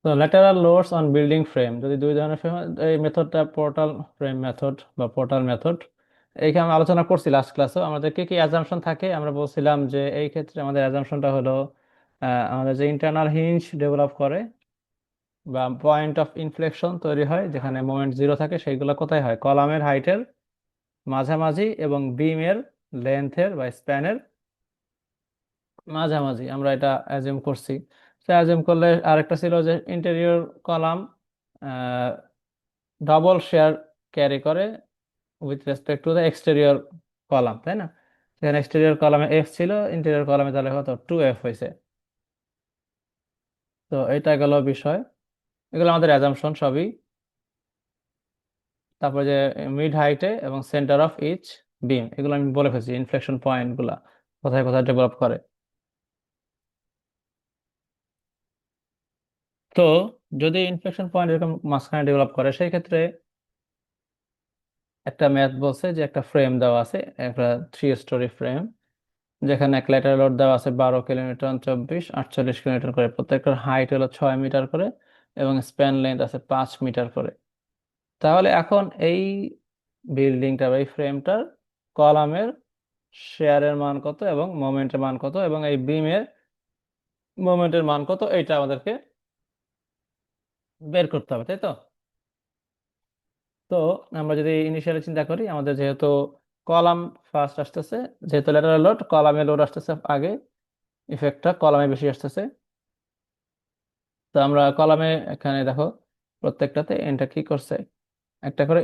তো lateral loads on building frame, যদি দুই ধরনের ফ্রেম, এই মেথডটা পোর্টাল ফ্রেম মেথড বা পোর্টাল মেথড, এইখানে আমি আলোচনা করছি লাস্ট ক্লাসে। আমাদের কি কি অ্যাজাম্পশন থাকে আমরা বলছিলাম যে এই ক্ষেত্রে আমাদের অ্যাজাম্পশনটা হলো আমাদের যে ইন্টারনাল হিঞ্জ ডেভেলপ করে বা পয়েন্ট অফ ইনফ্লেকশন তৈরি হয় যেখানে মোমেন্ট জিরো থাকে, সেইগুলো কোথায় হয়? কলামের হাইটের মাঝামাঝি এবং বিমের লেন্থের বা স্প্যানের মাঝামাঝি, আমরা এটা অ্যাজিউম করছি। সে অ্যাজিউম করলে আরেকটা ছিল যে interior column double share carry করে with respect to the exterior column, তাই না? সেখানে এক্সটেরিয়র কলামে এফ ছিল, ইন্টেরিয়র কলামে তাহলে হতো 2F হয়েছে। তো এটা গেল বিষয়, এগুলো আমাদের অ্যাজাম্পশন সবই। তারপরে যে মিড হাইটে এবং সেন্টার অফ ইচ বিম, এগুলো আমি বলে ফেলছি ইনফ্লেকশন পয়েন্ট গুলা কোথায় কোথায় ডেভেলপ করে। তো যদি ইনফ্লেকশন পয়েন্ট এরকম মাঝখানে ডেভেলপ করে, সেই ক্ষেত্রে একটা ম্যাথ বলছে যে একটা ফ্রেম দেওয়া আছে, একটা 3 স্টোরি ফ্রেম, যেখানে এক ল্যাটারাল লোড দেওয়া আছে 12 কিলোনিউটন, 24, 48 কিলোমিটার করে, প্রত্যেকটার হাইট হলো 6 মিটার করে এবং স্প্যান লেন্থ আছে 5 মিটার করে। তাহলে এখন এই বিল্ডিংটা বা এই ফ্রেমটার কলামের শেয়ারের মান কত এবং মোমেন্টের মান কত এবং এই বিমের মোমেন্টের মান কত, এইটা আমাদেরকে বের করতে হবে, তাই তো? তো আমরা যদি ইনিশিয়ালি চিন্তা করি, আমাদের যেহেতু কলাম ফার্স্ট আসতেছে, যেহেতু ল্যাটারাল লোড কলামে লোড আসতেছে আগে, ইফেক্টটা কলামে বেশি আসতেছে। তো আমরা কলামে এখানে দেখো প্রত্যেকটাতে এটা কি করছে, একটা করে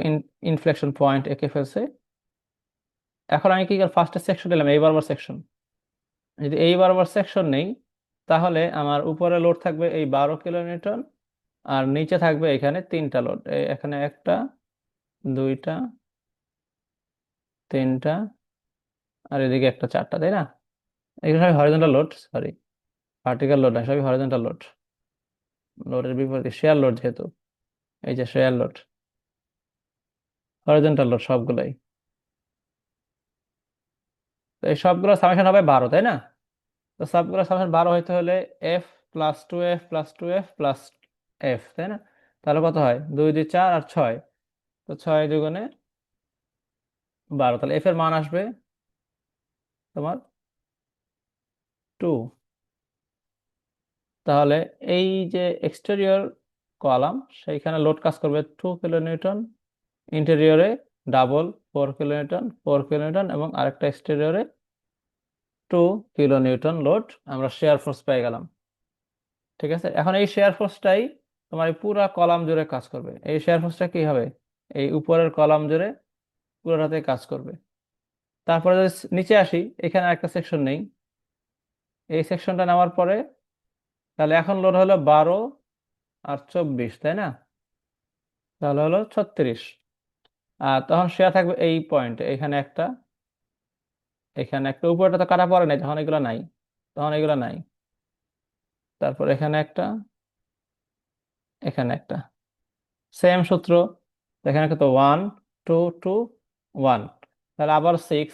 ইনফ্লেকশন পয়েন্ট এঁকে ফেলছে। এখন আমি কি ফার্স্টে সেকশন নিলাম, এই বরাবর সেকশন। যদি এই বরাবর সেকশন নেই, তাহলে আমার উপরে লোড থাকবে এই 12 কিলোনিউটন, আর নিচে থাকবে এখানে তিনটা লোড, এখানে একটা, দুইটা, তিনটা, আর এদিকে একটা, চারটা, তাই না? এগুলো সবই horizontal load, sorry vertical load না, সবই হরিজন্টাল লোড। লোডের বিপরীতে শেয়ার লোড, যেহেতু এই যে শেয়ার লোড, হরিজন্টাল লোড সবগুলাই। তো এই সবগুলো সামেশন হবে 12, তাই না? তো সবগুলো সামেশন 12 হইতে হলে F+2F+2F+F, তাই না? তাহলে কত হয়? 2 2 4 আর 6, তো 6 2 12, তাহলে এফ এর মান আসবে তোমার 2। তাহলে এই যে এক্সটেরিয়র কলাম, সেইখানে লোড কাজ করবে 2 কিলোনিউটন, ইন্টেরিয়রে ডাবল 4 কিলোনিউটন, 4 কিলোনিউটন, এবং আরেকটা এক্সটেরিয়রে 2 কিলোনিউটন লোড। আমরা শেয়ার ফোর্স পেয়ে গেলাম। ঠিক আছে, এখন এই শেয়ার ফোর্সটাই তোমার এই পুরা কলাম জুড়ে কাজ করবে। এই শেয়ার ফোর্সটা কি হবে? এই উপরের কলাম জুড়ে পুরোটাতে কাজ করবে। তারপরে যদি নিচে আসি, এখানে একটা সেকশন নেই, এই সেকশনটা নেওয়ার পরে তাহলে এখন লোড হলো 12 আর 24, তাই না? তাহলে হলো 36। আর তখন শেয়ার থাকবে এই পয়েন্ট, এখানে একটা, এখানে একটা, উপরটা তো কাটা পড়ে নাই, তখন এগুলো নাই, তখন এগুলো নাই। তারপর এখানে একটা, এখানে একটা, সেম সূত্র। এখানে কত? 1 2 2 1, তাহলে আবার 6।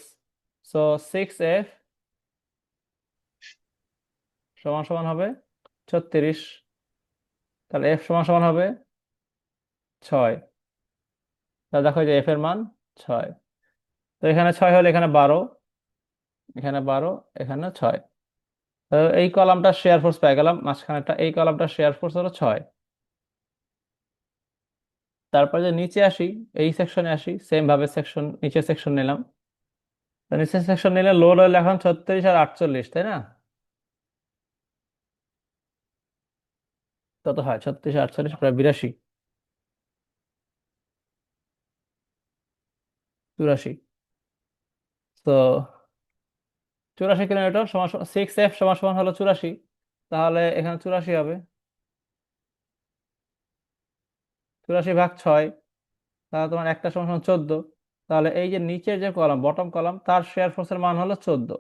সো 6F সমান সমান হবে 36, তাহলে এফ সমান সমান হবে 6। তাহলে দেখো যে এফ এর মান 6। তো এখানে 6 হলে এখানে 12, এখানে 12, এখানে 6। তো এই কলামটা শেয়ার ফোর্স পেয়ে গেলাম মাঝখানেটা, এই কলামটা শেয়ার ফোর্স হলো 6। তারপর যে নিচে আসি, এই সেকশনে আসি, সেম ভাবে সেকশন, নিচে সেকশন নিলাম। তো নিচে সেকশন নিলে লোড হলো এখন 36 আর 48, তাই না? কত হয়? 36 আর 48 প্রায় 82, 84। তো 84 কিলোমিটার সমান 6F সমান সমান হলো 84, তাহলে এখানে 84 হবে। 84/6, তাহলে তোমার একটা সমান সমান 14। তাহলে এই যে নিচের যে কলাম, বটম কলাম, তার শেয়ার ফোর্সের মান হলো 14।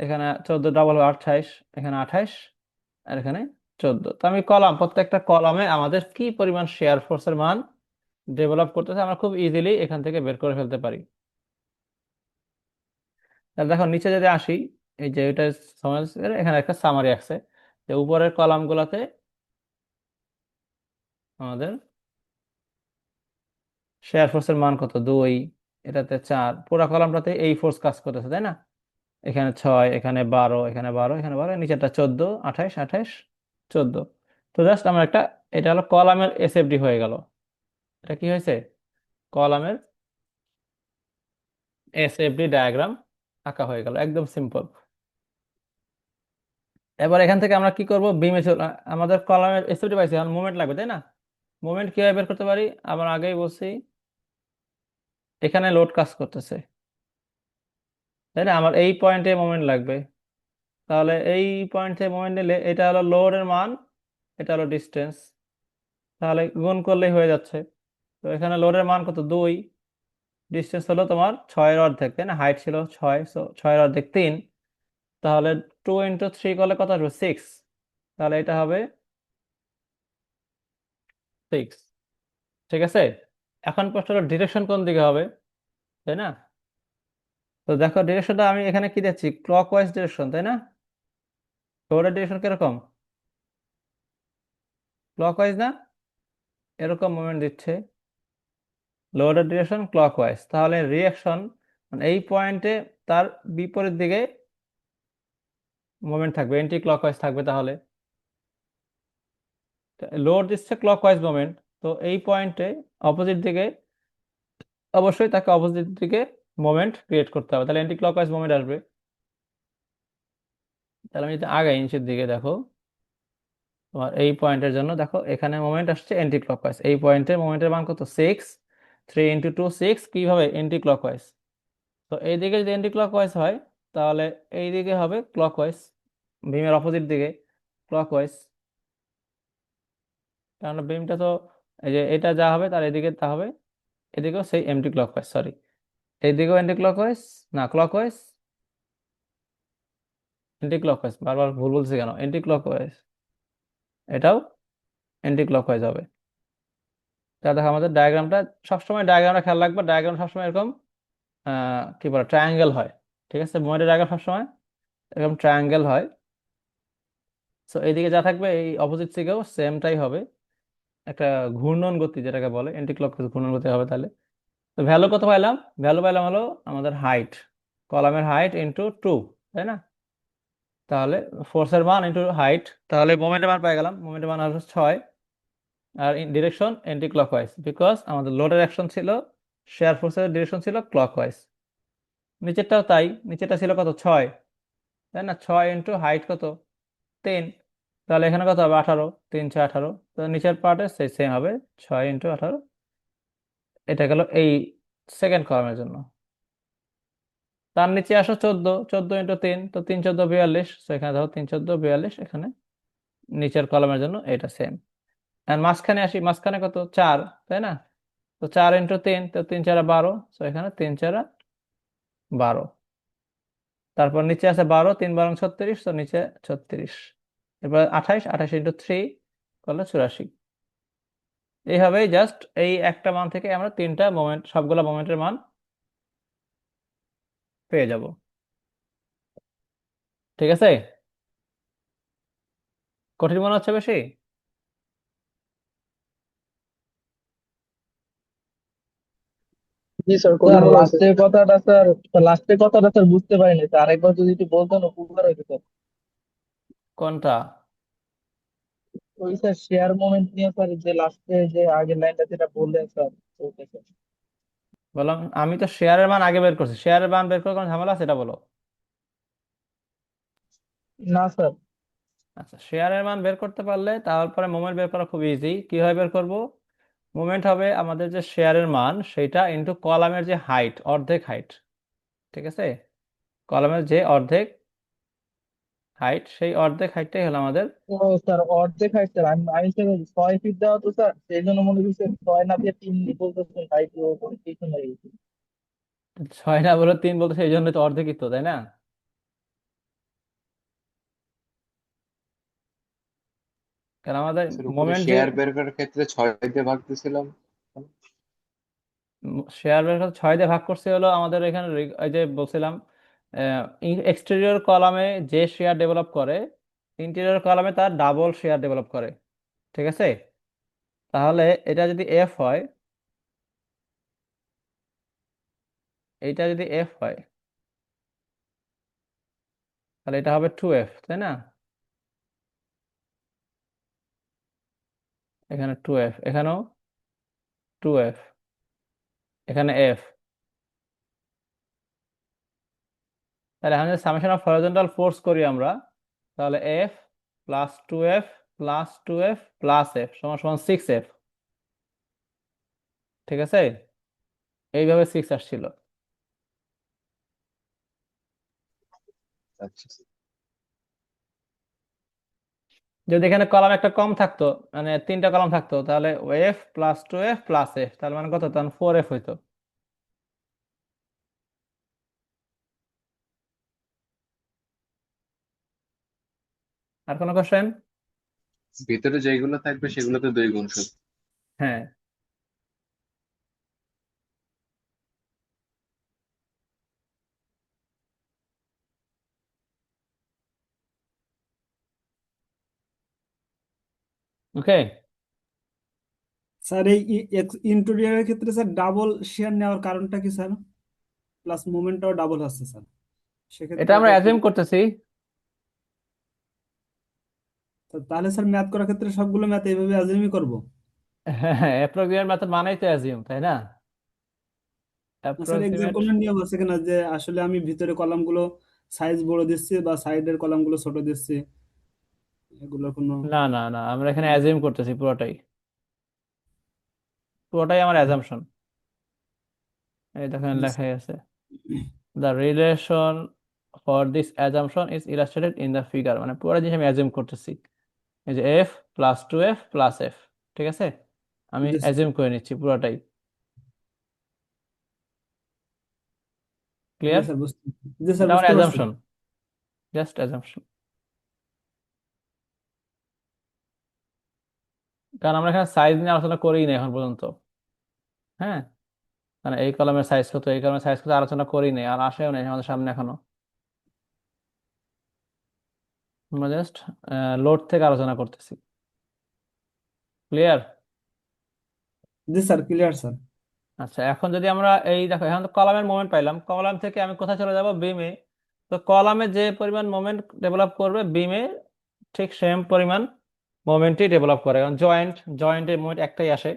এখানে 14 ডাবল 28, এখানে 28, আর এখানে 14। তো আমি কলাম, প্রত্যেকটা কলামে আমাদের কি পরিমাণ শেয়ার ফোর্সের মান ডেভেলপ করতেছে আমরা খুব ইজিলি এখান থেকে বের করে ফেলতে পারি। তাহলে দেখো নিচে যদি আসি, এই যে এটা সমাজ, এখানে একটা সামারি আছে যে উপরের কলাম গুলাতে আমাদের শেয়ার ফোর্সের মান কত, 2, এটাতে 4, পুরো কলামটাতে এই ফোর্স কাজ করতেছে, তাই না? এখানে 6, এখানে 12, এখানে 12, এখানে 12, নিচেরটা 14, 28, 28, 14। তো জাস্ট আমরা একটা, এটা হলো কলামের এসএফডি হয়ে গেল। এটা কি হয়েছে? কলামের এসএফডি ডায়াগ্রাম আঁকা হয়ে গেল, একদম সিম্পল। এবার এখান থেকে আমরা কি করব, বিমে আমাদের কলামের এসএফডি পাইছি, এখন মোমেন্ট লাগবে, তাই না? মোমেন্ট কিভাবে বের করতে পারি? আমরা আগেই বলছি, এখানে লোড কাজ করতেছে, তাই না? আমার এই পয়েন্টে মোমেন্ট লাগবে। তাহলে এই পয়েন্ট থেকে মোমেন্ট নিলে এটা হলো লোডের মান, এটা হলো ডিস্টেন্স, তাহলে গুণ করলেই হয়ে যাচ্ছে। তো এখানে লোডের মান কত, 2, ডিস্টেন্স হলো তোমার 6-এর অর্ধেক, তাই না? হাইট ছিল 6, 6-এর অর্ধেক 3, তাহলে 2 × 3 করলে কত আসবে, 6। তাহলে এটা হবে 6, ঠিক আছে। এখন প্রশ্ন হলো ডিরেকশন কোন দিকে হবে, তাই না? তো দেখো ডিরেকশনটা আমি এখানে কি দিচ্ছি, ক্লকওয়াইজ ডিরেকশন, তাই না? লোডের ডিরেকশন কিরকম, ক্লকওয়াইজ না? এরকম মোমেন্ট দিচ্ছে, লোডের ডিরেকশন ক্লকওয়াইজ, তাহলে রিয়াকশন মানে এই পয়েন্টে তার বিপরীত দিকে মোমেন্ট থাকবে, এন্টি ক্লকওয়াইজ থাকবে। তাহলে লোড দিচ্ছে ক্লকওয়াইজ মোমেন্ট, তো এই পয়েন্টে অপোজিট দিকে অবশ্যই তাকে অপোজিট দিকে মোমেন্ট ক্রিয়েট করতে হবে, তাহলে এন্টি ক্লকওয়াইজ মোমেন্ট আসবে। তাহলে আমি যদি আগাই নিচের দিকে, দেখো তোমার এই পয়েন্টের জন্য দেখো এখানে মোমেন্ট আসছে এন্টি ক্লকওয়াইজ, এই পয়েন্টে মোমেন্টের মান কত, 6, 3 × 2 6, কিভাবে, এন্টি ক্লকওয়াইজ। তো এইদিকে যদি এন্টি ক্লকওয়াইজ হয়, তাহলে এই দিকে হবে ক্লকওয়াইজ, বিমের অপোজিট দিকে ক্লকওয়াইজ, কারণ বিমটা তো এই যে এটা যা হবে তার এদিকে তা হবে, এদিকেও সেই এন্টি ক্লকওয়াইজ, সরি, এইদিকেও এন্টি ক্লকওয়াইজ, না ক্লকওয়াইজ, এন্টি ক্লকওয়াইজ, বারবার ভুল বলছি কেন, এন্টি ক্লকওয়াইজ, এটাও এন্টি ক্লকওয়াইজ হবে। তা দেখো আমাদের ডায়াগ্রামটা, সবসময় ডায়াগ্রামটা খেয়াল রাখবে, ডায়াগ্রাম সবসময় এরকম কি বলে, ট্রায়াঙ্গেল হয়, ঠিক আছে? মোমেন্টের ডায়াগ্রাম সবসময় এরকম ট্রায়াঙ্গেল হয়। তো এইদিকে যা থাকবে এই অপোজিট দিকেও সেমটাই হবে, একটা ঘূর্ণন গতি যেটাকে বলে এন্টি ক্লকওয়াইজ ঘূর্ণন গতি হবে। তাহলে তো ভ্যালু কত পাইলাম, ভ্যালু পাইলাম হলো আমাদের হাইট, কলামের হাইট ইন্টু 2, তাই না? তাহলে ফোর্সের মান ইন্টু হাইট, তাহলে মোমেন্টের মান পেয়ে গেলাম, মোমেন্টের মান হচ্ছে 6। আর ডিরেকশন এন্টি ক্লকওয়াইজ, বিকজ আমাদের লোডের অ্যাকশন ছিল, শেয়ার ফোর্সের ডিরেকশন ছিল ক্লকওয়াইজ। নিচেরটাও তাই, নিচেরটা ছিল কত, 6, তাই না? 6 × হাইট কত, 3, তাহলে এখানে কত হবে, 18, 3 × 6 = 18, তো নিচের পার্টে সেই সেম হবে, 6 × 18। এটা গেল এই সেকেন্ড কলামের জন্য। তার নিচে আসো 14, 14 × 3, তো 3 × 14 = 42, তো এখানে ধরো 3 × 14 = 42, এখানে নিচের কলামের জন্য এটা সেম। আর মাঝখানে আসি, মাঝখানে কত, 4, তাই না? তো 4 × 3, তো 3 × 4 = 12, তো এখানে 3 × 4 = 12। তারপর নিচে আছে 12, 3 × 12 = 36, তো নিচে 36। এবার 28, 28 × 3 করলে 84। এইভাবেই জাস্ট এই একটা মান থেকে আমরা তিনটা মোমেন্ট, সবগুলা মোমেন্টের মান পেয়ে যাব, ঠিক আছে? কঠিন মনে হচ্ছে বেশি? জি স্যার, স্যার কঠিন মনে হয়েছে। লাস্টের কথাটা স্যার বুঝতে পারিনি স্যার, আরেকবার যদি একটু বলতেন উপকার হইতো স্যার। কোনটা? ওই স্যার শেয়ার মোমেন্ট নিয়ে স্যার, যে লাস্টে যে আগের লাইনটা যেটা বললেন স্যার, ওইটা স্যার। বললাম আমি তো শেয়ারের মান আগে বের করছি, শেয়ারের মান বের করে কোনো ঝামেলা আছে, এটা বলো। না স্যার। আচ্ছা, শেয়ারের মান বের করতে পারলে তারপরে মোমেন্ট বের করা খুব ইজি। কিভাবে বের করব? মোমেন্ট হবে আমাদের যে শেয়ারের মান সেটা ইন্টু কলামের যে হাইট, অর্ধেক হাইট, ঠিক আছে? কলামের যে অর্ধেক হাইট, সেই অর্ধেক হাইটটাই হলো আমাদের। ও স্যার, অর্ধেক হাইট স্যার, আমি আমি স্যার 6 ফিট দেওয়া তো স্যার, সেই জন্য মনে করছি 6 না দিয়ে 3 বলতেছেন, তাই তো কনফিউশন হয়ে গেছে। 6 না বলে 3 বলতে, সেই জন্য তো অর্ধেকই তো, তাই না? কারণ আমাদের স্যার উপরে মোমেন্ট যে শেয়ার বের করার ক্ষেত্রে 6 দিয়ে ভাগ দিয়েছিলাম। শেয়ার বের করে 6 দিয়ে ভাগ করছে হলো আমাদের এখানে এই যে বলছিলাম, এক্সটেরিয়র কলামে যে শেয়ার ডেভেলপ করে, ইন্টেরিয়র কলামে তার ডাবল শেয়ার ডেভেলপ করে, ঠিক আছে? তাহলে এটা যদি এফ হয়, এইটা যদি এফ হয়, তাহলে এটা হবে 2F, তাই না? এখানে 2F, এখানেও 2F, এখানে এফ। তাহলে এখন যদি সামেশন অফ হরিজন্টাল ফোর্স করি আমরা, তাহলে F plus 2F plus 2F plus F সমান সমান 6F। ঠিক আছে, এইভাবে 6 আসছিল। আচ্ছা। যদি এখানে কলাম একটা কম থাকতো, মানে 3টা কলাম থাকতো, তাহলে F plus 2F plus F, তাহলে মানে কত, তখন 4F হইতো। আর কোনো কোশ্চেন? ভিতরে যেগুলো থাকবে সেগুলোতে 2 গুণ শুধু। হ্যাঁ। ওকে। স্যার এই ইন্টেরিয়রের ক্ষেত্রে স্যার ডাবল শেয়ার নেওয়ার কারণটা কি স্যার? প্লাস মোমেন্টটাও ডাবল আসছে স্যার, এটা সেক্ষেত্রে আমরা এটা কি? অ্যাজিউম করতেছি। তাহলে স্যার ম্যাথ করার ক্ষেত্রে সবগুলো ম্যাথ এইভাবে অ্যাজিউমই করবো? হ্যাঁ, অ্যাপ্রক্সিমেট মেথড মানেই তো অ্যাজিউম, তাই না? না স্যার, এক্সাম অ্যাপ্রক্সিমেট। কোনো নিয়ম আছে কিনা যে আসলে আমি ভিতরে কলামগুলো সাইজ বড় দিচ্ছি বা সাইডের কলামগুলো ছোট দিচ্ছি, এগুলো কোনো? না না না, আমরা এখানে অ্যাজিউম করতেছি পুরোটাই, পুরোটাই আমার অ্যাজাম্পশন। এই দেখেন জি স্যার। লেখাই আছে, the relation for this assumption is illustrated in the figure, মানে পুরো জিনিস আমি অ্যাজিউম করতেছি। এই যে F plus 2F plus F, ঠিক আছে, আমি জি স্যার। অ্যাজিউম করে নিচ্ছি পুরোটাই। জি ক্লিয়ার? স্যার বুঝতে, জি স্যার এটা আমার বুঝতে পারছি। Assumption, just assumption. কারণ আমরা এখানে সাইজ নিয়ে আলোচনা করিই না এখন পর্যন্ত। হ্যাঁ, মানে এই কলমের সাইজ কত, এই কলমের সাইজ কত আলোচনা করি নাই, আর আসেও নাই আমাদের সামনে এখনো। আমরা জাস্ট লোড থেকে আলোচনা করতেছি। ক্লিয়ার? জি স্যার, ক্লিয়ার স্যার। আচ্ছা, এখন যদি আমরা এই দেখো, এখন তো কলামের মোমেন্ট পাইলাম, কলাম থেকে আমি কোথায় চলে যাব, বিমে। তো কলামে যে পরিমাণ মোমেন্ট ডেভেলপ করবে, বিমে ঠিক সেম পরিমাণ মোমেন্টই ডেভেলপ করে, কারণ জয়েন্টের মোমেন্ট একটাই আসে।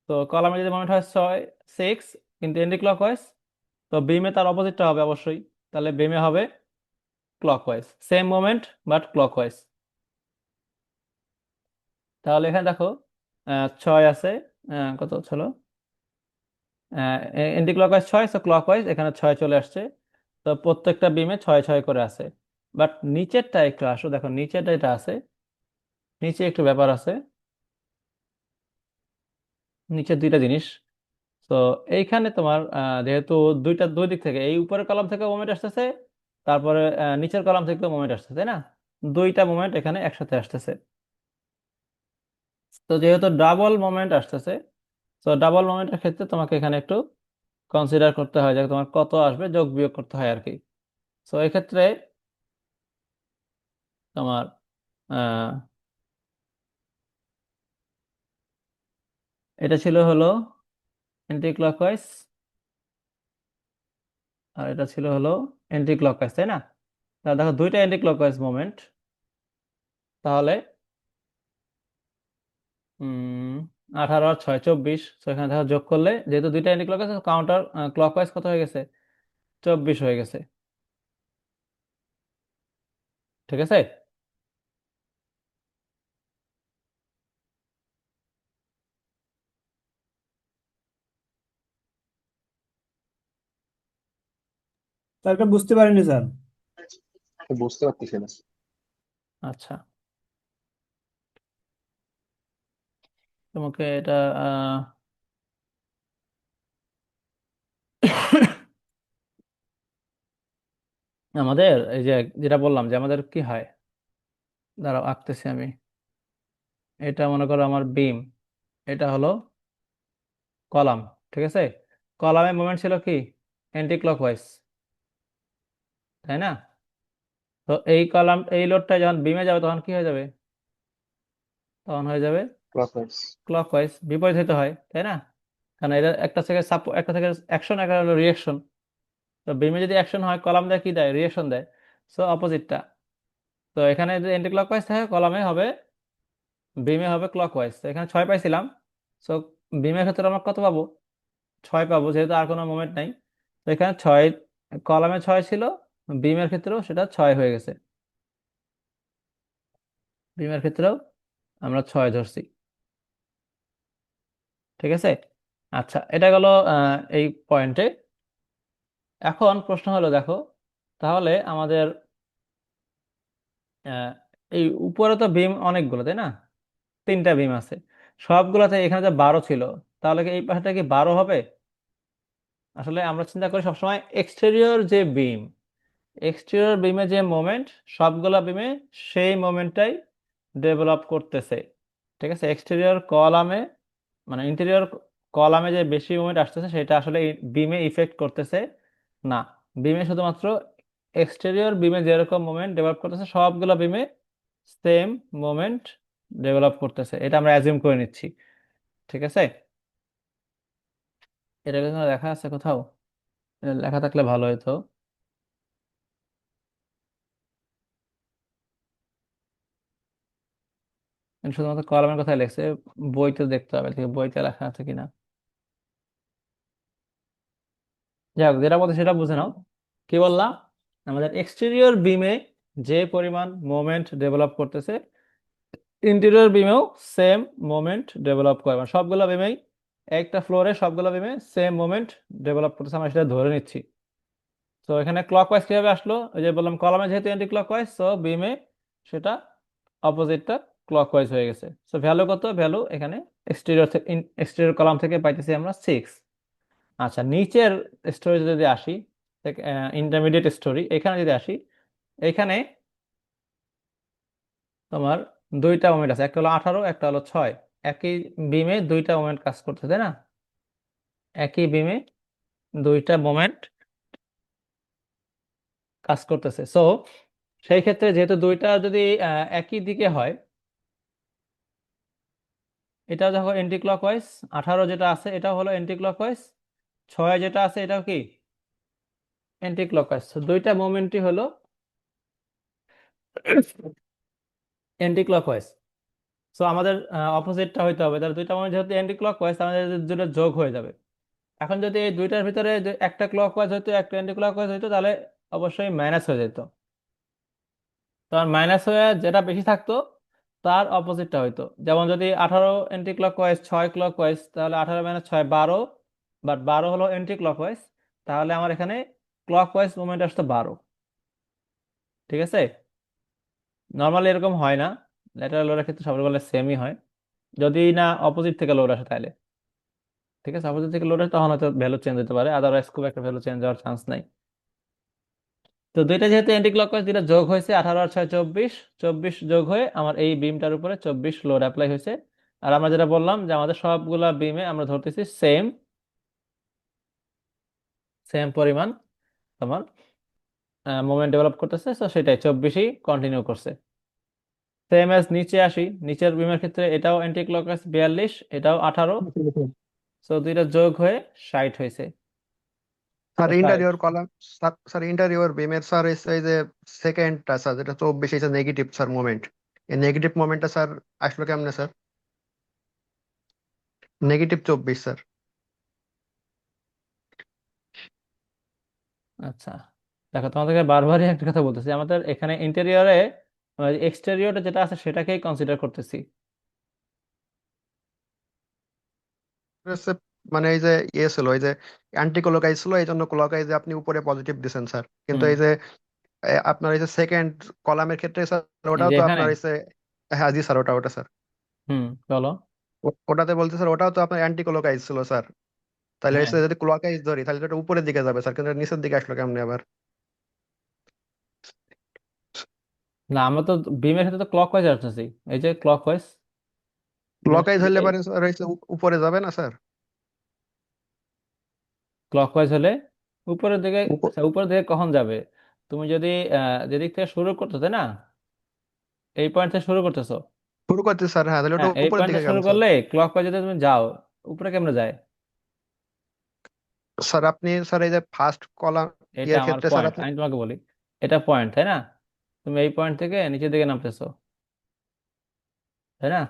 তো কলামে যদি মোমেন্ট হয় 6 কিন্তু এন্টি ক্লকওয়াইজ, তো বিমে তার অপোজিটটা হবে অবশ্যই, তাহলে বিমে হবে clockwise, same moment but clockwise. তাহলে এখানে দেখো 6 আছে, কত ছিল, এন্টি ক্লকওয়াইজ 6, তো ক্লকওয়াইজ এখানে 6 চলে আসছে। তো প্রত্যেকটা বিমে 6 6 করে আছে। বাট নিচেরটা একটু আসো, দেখো নিচেরটা এটা আছে, নিচে একটু ব্যাপার আছে, নিচের দুইটা জিনিস। তো এইখানে তোমার যেহেতু দুই দিক থেকে, এই উপরের কলাম থেকে মোমেন্ট আসতেছে, তারপরে নিচের কলাম থেকে মোমেন্ট আসতেছে, তাই না? দুইটা মোমেন্ট এখানে একসাথে আসতেছে। তো যেহেতু ডাবল মোমেন্ট আসতেছে, তো ডাবল মোমেন্টের ক্ষেত্রে তোমাকে এখানে একটু কনসিডার করতে হয় যে তোমার কত আসবে, যোগ বিয়োগ করতে হয় আর কি। তো এই ক্ষেত্রে তোমার আহ, এটা ছিল হলো এন্টি ক্লকওয়াইজ, আর এটা ছিল হলো এন্টি ক্লকওয়াইজ, তাই না? তাহলে দেখো দুইটা এন্টি ক্লকওয়াইজ মোমেন্ট, তাহলে 18 আর 6 24, তো এখানে দেখো যোগ করলে যেহেতু দুইটা এন্টি ক্লকওয়াইজ, কাউন্টার ক্লকওয়াইজ কত হয়ে গেছে, 24 হয়ে গেছে। ঠিক আছে। স্যার এটা বুঝতে পারিনি স্যার। তো বুঝতে পারতেছি না। আচ্ছা, তোমাকে এটা আমাদের এই যে যেটা বললাম যে আমাদের কি হয়, দাঁড়াও আঁকতেছি আমি। এটা মনে করো আমার বিম, এটা হলো কলাম, ঠিক আছে। কলামের মোমেন্ট ছিল কি, অ্যান্টি ক্লকওয়াইজ, তাই না? তো এই কলাম, এই লোডটা যখন বিমে যাবে তখন কি হয়ে যাবে, তখন হয়ে যাবে ক্লকওয়াইজ। ক্লকওয়াইজ, বিপরীত হতে হয় তাই না? কারণ এটা একটা থেকে অ্যাকশন, একটা হলো রিয়েকশন। তো বিমে যদি অ্যাকশন হয়, কলাম দেয় কি দেয়? রিয়েকশন দেয়। সো অপোজিটটা। তো এখানে যদি এন্টি ক্লকওয়াইজ থাকে, কলামে হবে, বিমে হবে ক্লকওয়াইজ। তো এখানে 6 পাইছিলাম। সো বিমের ক্ষেত্রে আমরা কত পাবো? 6 পাবো, যেহেতু আর কোনো মোমেন্ট নাই। তো এখানে 6, কলামে 6 ছিল, বিমের ক্ষেত্রেও সেটা 6 হয়ে গেছে। বিমের ক্ষেত্রেও আমরা 6 ধরছি। ঠিক আছে। আচ্ছা, এটা গেল এই পয়েন্টে। এখন প্রশ্ন হলো, দেখো তাহলে আমাদের আহ, এই উপরে তো বিম অনেকগুলো তাই না? 3টা বিম আছে সবগুলোতে। এখানে যে 12 ছিল, তাহলে কি এই পাশটা কি 12 হবে? আসলে আমরা চিন্তা করি সবসময় এক্সটেরিয়র যে বিম, এক্সটেরিয়র বিমে যে মোমেন্ট, সবগুলা বিমে সেই মোমেন্টটাই ডেভেলপ করতেছে। ঠিক আছে। এক্সটেরিয়র কলামে, মানে ইন্টেরিয়র কলামে যে বেশি মোমেন্ট আসতেছে, সেটা আসলে বিমে ইফেক্ট করতেছে না। বিমে শুধুমাত্র এক্সটেরিয়র বিমে যেরকম মোমেন্ট ডেভেলপ করতেছে, সবগুলো বিমে সেম মোমেন্ট ডেভেলপ করতেছে, এটা আমরা অ্যাজিউম করে নিচ্ছি। ঠিক আছে। এটা কিন্তু লেখা আছে কোথাও? এটা লেখা থাকলে ভালো হতো। কিন্তু শুধুমাত্র কলামের কথাই লেখছে, বইতে দেখতে হবে, দেখি বইতে লেখা আছে কিনা। যাই হোক, যেটা বলতে সেটা বুঝে নাও। কি বললাম? আমাদের এক্সটেরিয়র বিমে যে পরিমাণ মোমেন্ট ডেভেলপ করতেছে, ইন্টেরিয়র বিমেও সেম মোমেন্ট ডেভেলপ করে। মানে সবগুলো বিমেই, একটা ফ্লোরে সবগুলো বিমে সেম মোমেন্ট ডেভেলপ করতেছে, আমরা সেটা ধরে নিচ্ছি। তো এখানে ক্লকওয়াইজ কিভাবে আসলো? ওই যে বললাম, কলামে যেহেতু অ্যান্টি ক্লকওয়াইজ, তো বিমে সেটা অপোজিটটা ক্লকওয়াইজ হয়ে গেছে। তো ভ্যালু কত? ভ্যালু এখানে এক্সটেরিয়র থেকে, এক্সটেরিয়র কলাম থেকে পাইতেছি আমরা 6। আচ্ছা, নিচের স্টোরি যদি আসি, ইন্টারমিডিয়েট স্টোরি, এখানে যদি আসি, এখানে তোমার 2টা মোমেন্ট আছে, একটা হলো 18, একটা হলো 6। একই বিমে 2টা মোমেন্ট কাজ করতে, তাই না? একই বিমে 2টা মোমেন্ট কাজ করতেছে। সো সেই ক্ষেত্রে যেহেতু 2টা যদি একই দিকে হয়, এটা যখন এন্টি ক্লকওয়াইজ, 18 যেটা আছে এটাও হলো এন্টি ক্লকওয়াইজ, 6 যেটা আছে এটাও কি এন্টি ক্লকওয়াইজ। তো 2টা মোমেন্টই হলো এন্টি ক্লকওয়াইজ। সো আমাদের অপোজিটটা হইতে হবে, তাহলে 2টা মোমেন্ট যেহেতু এন্টি ক্লকওয়াইজ, আমাদের দুটো যোগ হয়ে যাবে। এখন যদি এই 2টার ভিতরে একটা ক্লকওয়াইজ হইতো, একটা এন্টি ক্লকওয়াইজ হইতো, তাহলে অবশ্যই মাইনাস হয়ে যেত। তখন মাইনাস হয়ে যেটা বেশি থাকতো, তার অপোজিটটা হইতো। যেমন যদি 18 এন্টি ক্লকওয়াইজ, 6 ক্লকওয়াইজ, তাহলে 18 - 6 12। বাট 12 হলো এন্টি ক্লকওয়াইজ, তাহলে আমার এখানে ক্লকওয়াইজ মুভমেন্ট আসতো 12। ঠিক আছে। নর্মালি এরকম হয় না, ল্যাটারাল লোডের ক্ষেত্রে সবগুলো সেমই হয়, যদি না অপোজিট থেকে লোড আসে তাহলে। ঠিক আছে, অপোজিট থেকে লোড আসে তখন হয়তো ভ্যালু চেঞ্জ হতে পারে, আদারওয়াইজ খুব একটা ভ্যালু চেঞ্জ হওয়ার চান্স নাই। তো দুইটা যেহেতু এন্টি ক্লকওয়াইজ, দুইটা যোগ হয়েছে, 18 আর 6 24, 24 যোগ হয়ে আমার এই বিমটার উপরে 24 লোড অ্যাপ্লাই হয়েছে। আর আমরা যেটা বললাম যে আমাদের সবগুলা বিমে আমরা ধরতেছি সেম সেম পরিমাণ তোমার মোমেন্ট ডেভেলপ করতেছে, তো সেটাই 24ই কন্টিনিউ করছে। সেম এজ নিচে আসি, নিচের বিমের ক্ষেত্রে এটাও এন্টি ক্লকওয়াইজ 42, এটাও 18। তো দুইটা যোগ হয়ে 60 হয়েছে। তো sir 60। Interior column, sir interior বিমের স্যার হচ্ছে এই যে সেকেন্ডটা স্যার, যেটা 24 হচ্ছে নেগেটিভ স্যার মোমেন্ট। এই নেগেটিভ মোমেন্টটা স্যার আসলো কেমনে স্যার? -24 স্যার। আচ্ছা, দেখো তোমাদেরকে বারবারই একটা কথা বলতেছি, আমাদের এখানে ইন্টেরিয়রে এক্সটেরিয়রে যেটা আছে সেটাকেই কনসিডার করতেছি। হচ্ছে মানে এই যে ইয়ে ছিল, এই যে অ্যান্টি ক্লকওয়াইজ ছিল, এই জন্য ক্লকওয়াইজে আপনি উপরে পজিটিভ দিচ্ছেন স্যার, কিন্তু হুম। এই যে আপনার এই যে সেকেন্ড কলামের ক্ষেত্রে স্যার, এই ওটাও যে তো এখানে। আপনার এই যে, হ্যাঁ জি স্যার, ওটা ওটা স্যার, হুম, বলো। ওটাতে বলতে স্যার ওটাও তো আপনার অ্যান্টি ক্লকওয়াইজ ছিল স্যার। তাহলে হ্যাঁ, এসে যদি ক্লকওয়াইজ ধরি তাহলে তো এটা উপরের দিকে যাবে স্যার, কিন্তু এটা নিচের দিকে আসলো কেমনে আবার? না আমরা তো বিমের ক্ষেত্রে তো ক্লকওয়াইজ আসতেছি, এই যে ক্লকওয়াইজ বিমের ক্লকওয়াইজ হলে ক্ষেত্রে। পারে স্যার হচ্ছে উপরে যাবে না স্যার? ক্লকওয়াইজ হলে উপরের দিকে। উপ- আচ্ছা, উপরের দিকে কখন যাবে? তুমি যদি যেদিক থেকে শুরু করতেছে না, এই পয়েন্ট থেকে শুরু করতেছো, শুরু করতে স্যার, হ্যাঁ তাহলে ওটা হ্যাঁ, এই উপরের পয়েন্টে দিকে কেন শুরু স্যার? করলে ক্লক ওয়াইজ যদি তুমি যাও, উপরে কেমনে যায়? স্যার আপনি স্যার এই যে ফার্স্ট কলাম এটা ইয়ের আমার ক্ষেত্রে স্যার পয়েন্ট, আপনি, আমি তোমাকে বলি, এটা পয়েন্ট তাই না? তুমি এই পয়েন্ট থেকে নিচের দিকে নামতেছো, তাই না?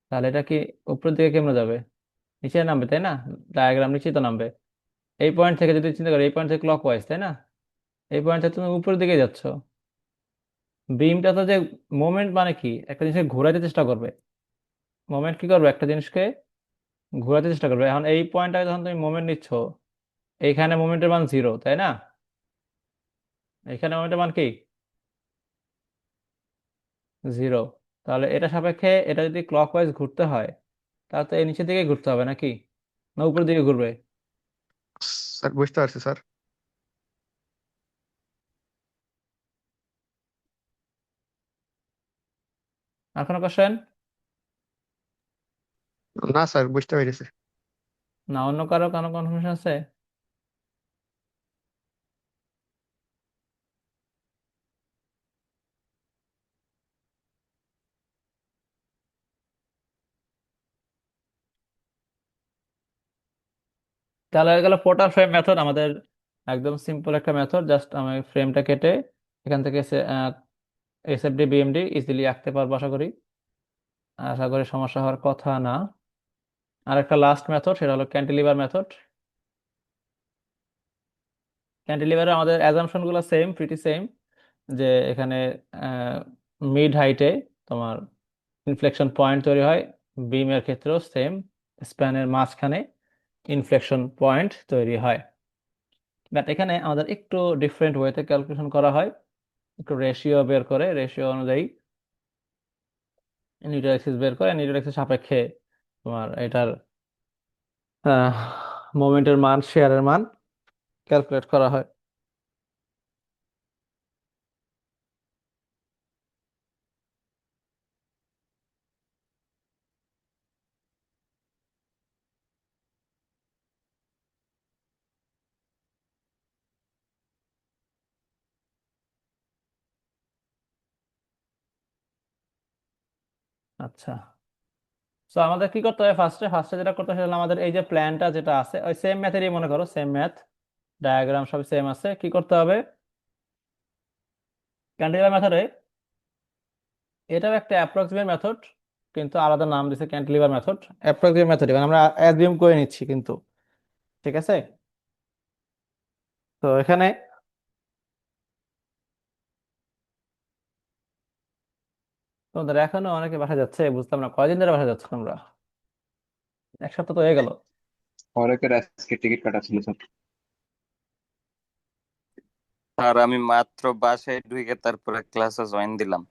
তাহলে এটা কি উপরের দিকে কেমনে যাবে? নিচে নামবে তাই না? ডায়াগ্রাম নিচে তো নামবে। এই পয়েন্ট থেকে যদি চিন্তা করো, এই পয়েন্ট থেকে ক্লক ওয়াইজ তাই না? এই পয়েন্ট থেকে তুমি উপরের দিকে যাচ্ছ। বিমটা তো যে মোমেন্ট, মানে কি একটা জিনিসকে ঘোরাতে চেষ্টা করবে। মোমেন্ট কি করবে? একটা জিনিসকে ঘোরাতে চেষ্টা করবে। এখন এই পয়েন্টটাকে যখন তুমি মোমেন্ট নিচ্ছ, এইখানে মোমেন্টের মান জিরো তাই না? এখানে মোমেন্টের মান কি? জিরো। তাহলে এটা সাপেক্ষে এটা যদি ক্লক ওয়াইজ ঘুরতে হয়, তাহলে তো এই নিচের দিকে ঘুরতে হবে নাকি, না উপরের দিকে ঘুরবে? স্যার বুঝতে পারছি স্যার। আর কোনো কোশ্চেন? না স্যার, বুঝতে পেরেছি। না অন্য কারো কোনো কনফার্মেশন আছে? তাহলে হয়ে গেল পোর্টাল ফ্রেম মেথড আমাদের। একদম সিম্পল একটা মেথড, জাস্ট আমি ফ্রেমটা কেটে এখান থেকে এসএফডি বিএমডি ইজিলি আঁকতে পারবো আশা করি। আশা করি সমস্যা হওয়ার কথা না। আর একটা লাস্ট মেথড, সেটা হলো ক্যান্টিলিভার মেথড। ক্যান্টিলিভারে আমাদের অ্যাজাম্পশন গুলো সেম, প্রিটি সেম। যে এখানে মিড হাইটে তোমার ইনফ্লেকশন পয়েন্ট তৈরি হয়, বিমের ক্ষেত্রেও সেম, স্প্যানের মাঝখানে ইনফ্লেকশন পয়েন্ট তৈরি হয়। বাট এখানে আমাদের একটু ডিফারেন্ট ওয়েতে ক্যালকুলেশন করা হয়, একটু রেশিও বের করে, রেশিও অনুযায়ী নিউটন এক্সিস বের করে, নিউটন এক্সিস সাপেক্ষে তোমার এটার মোমেন্টের মান, শেয়ারের মান ক্যালকুলেট করা হয়। আচ্ছা, তো আমাদের কি করতে হবে? ফার্স্টে ফার্স্টে যেটা করতে হবে সেটা হলো আমাদের এই যে প্ল্যানটা যেটা আছে, ওই সেম ম্যাথেরই, মনে করো সেম ম্যাথ, ডায়াগ্রাম সব সেম আছে। কি করতে হবে? ক্যান্টিলিভার মেথডে, এটাও একটা অ্যাপ্রক্সিমেট মেথড, কিন্তু আলাদা নাম দিছে ক্যান্টিলিভার মেথড। অ্যাপ্রক্সিমেট মেথড মানে আমরা অ্যাজিউম করে নিচ্ছি কিন্তু, ঠিক আছে? তো এখানে তোমাদের এখনো অনেকে বাসা যাচ্ছে, বুঝলাম না কয়দিন ধরে বাসা যাচ্ছে তোমরা? এক সপ্তাহ তো হয়ে গেল। পরের আজকে টিকিট কাটা ছিল স্যার। আর আমি মাত্র বাসায় ঢুকে তারপরে ক্লাসে জয়েন দিলাম।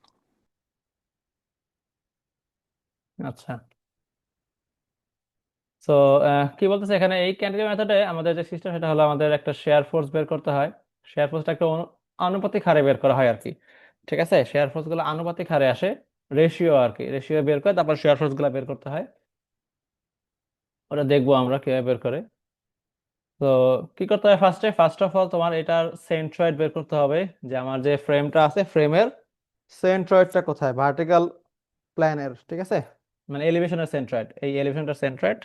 আচ্ছা, তো কি বলতেছে এখানে, এই ক্যান্টিলিভার মেথডে আমাদের যে সিস্টেম সেটা হলো আমাদের একটা শেয়ার ফোর্স বের করতে হয়। শেয়ার ফোর্সটা একটা আনুপাতিক হারে বের করা হয় আর কি। ঠিক আছে, শেয়ার ফোর্স গুলো আনুপাতিক হারে আসে, রেশিও আর কি, রেশিও বের করে তারপর শেয়ার ফোর্স গুলো বের করতে হয়। ওটা দেখবো আমরা কিভাবে বের করে। তো কি করতে হবে? ফার্স্ট অফ অল তোমার এটার সেন্ট্রয়েড বের করতে হবে, যে আমার যে ফ্রেমটা আছে, ফ্রেমের সেন্ট্রয়েডটা কোথায়, ভার্টিক্যাল প্ল্যানের, ঠিক আছে, মানে এলিভেশনের সেন্ট্রয়েড, এই এলিভেশনটার সেন্ট্রয়েড।